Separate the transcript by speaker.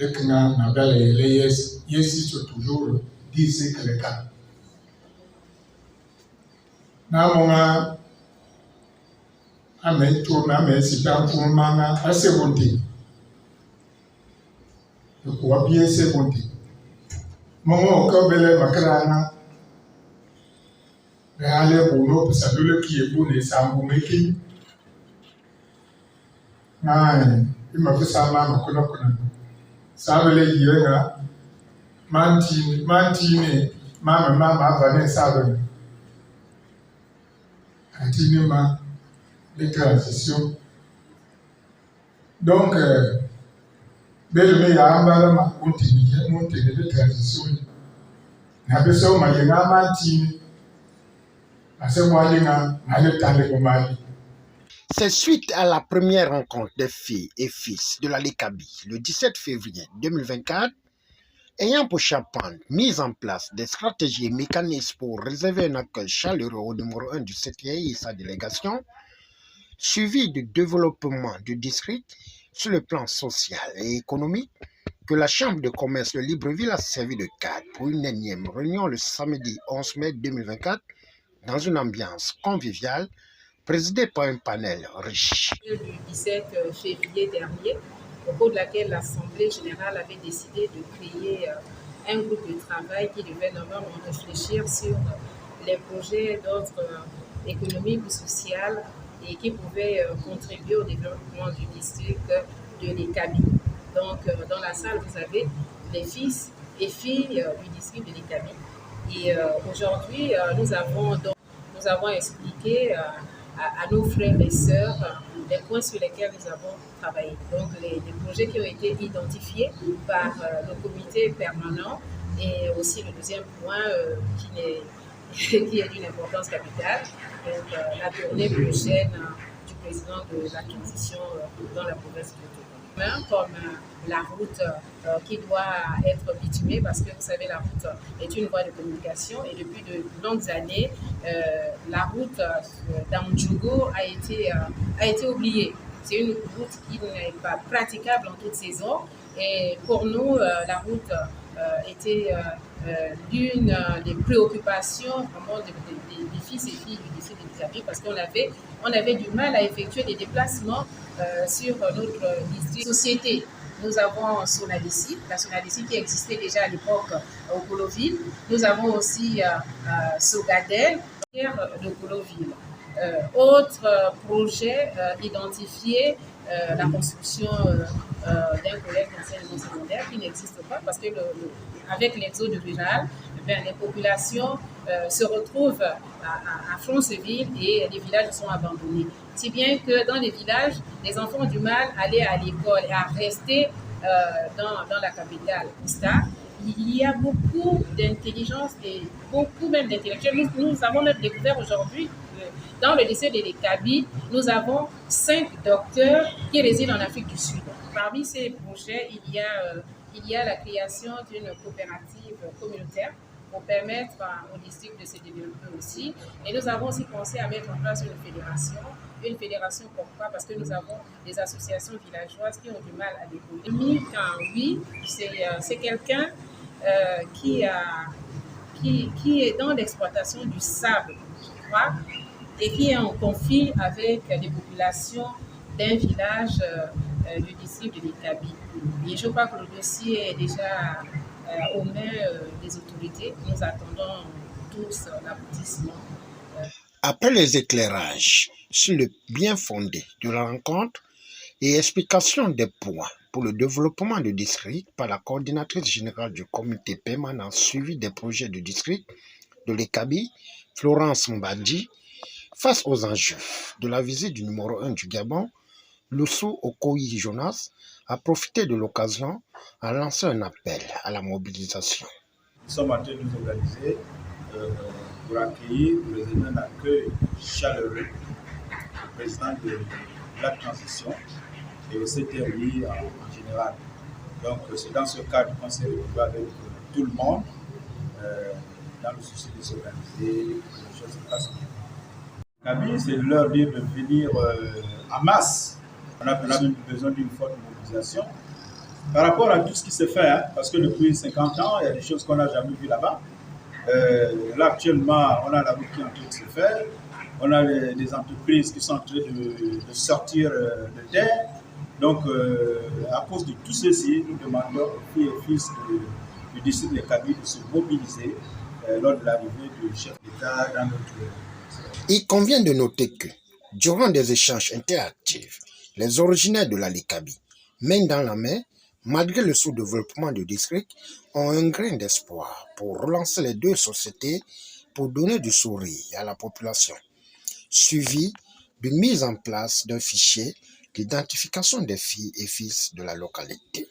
Speaker 1: dès que nous avons les yes, toujours dire que le cas. Namonga amen tourna amen sitan pour manga assez bonté. Le quoi bien c'est bonté. Mon kabele makrana. Mais allez pour nous pour ça le qui est bon et ça vous making. Il m'a fait ça ma kono. Ça veut dire mantine mama vanessa ça veut. Continuellement les transitions. Donc, belle me ya ambala ma continue de transition. Na beso ma yenga mantine.
Speaker 2: C'est suite à la première rencontre des filles et fils de la Lekabi le 17 février 2024, ayant pour chaperon mise en place des stratégies et mécanismes pour réserver un accueil chaleureux au numéro 1 du CTI et sa délégation, suivi du développement du district sur le plan social et économique, que la Chambre de commerce de Libreville a servi de cadre pour une énième réunion le samedi 11 mai 2024 dans une ambiance conviviale présidée par un panel riche.
Speaker 3: Du 17 février dernier, au cours de laquelle l'Assemblée générale avait décidé de créer un groupe de travail qui devait normalement réfléchir sur les projets d'ordre économique ou social et qui pouvaient contribuer au développement du district de l'Ekabi. Donc, dans la salle, vous avez les fils et filles du district de l'Ekabi. Et aujourd'hui, nous avons expliqué à nos frères et sœurs les points sur lesquels nous avons travaillé. Donc, les projets qui ont été identifiés par le comité permanent et aussi le deuxième point qui est d'une importance capitale, donc la tournée prochaine du président de la transition dans la province de Togo. Comme la route qui doit être bitumée, parce que vous savez, la route est une voie de communication et depuis de longues années, la route d'Amdjogo a été oubliée. C'est une route qui n'est pas praticable en toute saison et pour nous, la route était l'une des préoccupations vraiment des fils et filles du district de l'Ekabi parce qu'on avait du mal à effectuer des déplacements sur notre district. Société, nous avons Sonadesi, la Sonadesi qui existait déjà à l'époque au Coloville. Nous avons aussi Sogadel de Coloville. Autre projet identifié, la construction d'un collège d'enseignement secondaire qui n'existe pas parce que avec l'exode rural, les populations se retrouvent à Franceville et les villages sont abandonnés. Si bien que dans les villages, les enfants ont du mal à aller à l'école et à rester dans la capitale. Il y a beaucoup d'intelligence et beaucoup même d'intellectuels. Nous avons même découvert aujourd'hui dans le lycée de l'Ekabi, nous avons 5 docteurs qui résident en Afrique du Sud. Parmi ces projets, il y a la création d'une coopérative communautaire pour permettre au district de se développer aussi. Et nous avons aussi pensé à mettre en place une fédération pourquoi? Parce que nous avons des associations villageoises qui ont du mal à développer. Mimi Kanwi, c'est quelqu'un qui est dans l'exploitation du sable, je crois, et qui est en conflit avec les populations d'un village du district de l'Ekabi. Et je crois que le dossier est déjà aux mains des autorités. Nous attendons tous l'aboutissement.
Speaker 2: Après les éclairages sur le bien fondé de la rencontre et explication des points pour le développement du district par la coordinatrice générale du comité permanent suivi des projets du district de l'Ekabi, Florence Mbadji, face aux enjeux de la visite du numéro 1 du Gabon, Lusu Okoyi Jonas a profité de l'occasion à lancer un appel à la mobilisation.
Speaker 4: Nous sommes en train de nous organiser pour accueillir, pour les donner un accueil chaleureux au président de la transition et au CTI en général. Donc c'est dans ce cadre qu'on s'est retrouvé avec tout le monde dans le souci de s'organiser, que les choses se passent bien. Kaby, c'est leur dire de venir en masse. On a même besoin d'une forte mobilisation par rapport à tout ce qui se fait, hein, parce que depuis 50 ans, il y a des choses qu'on n'a jamais vues là-bas. Là, actuellement, on a la route qui est en train de se faire. On a des entreprises qui sont en train de sortir de terre. Donc, à cause de tout ceci, nous demandons aux filles et fils du district de Kaby de se mobiliser lors de l'arrivée du chef d'État dans notre...
Speaker 2: Il convient de noter que, durant des échanges interactifs, les originaires de l'Ali Kaby, main dans la main, malgré le sous-développement du district, ont un grain d'espoir pour relancer les deux sociétés pour donner du sourire à la population, suivi d'une mise en place d'un fichier d'identification des filles et fils de la localité.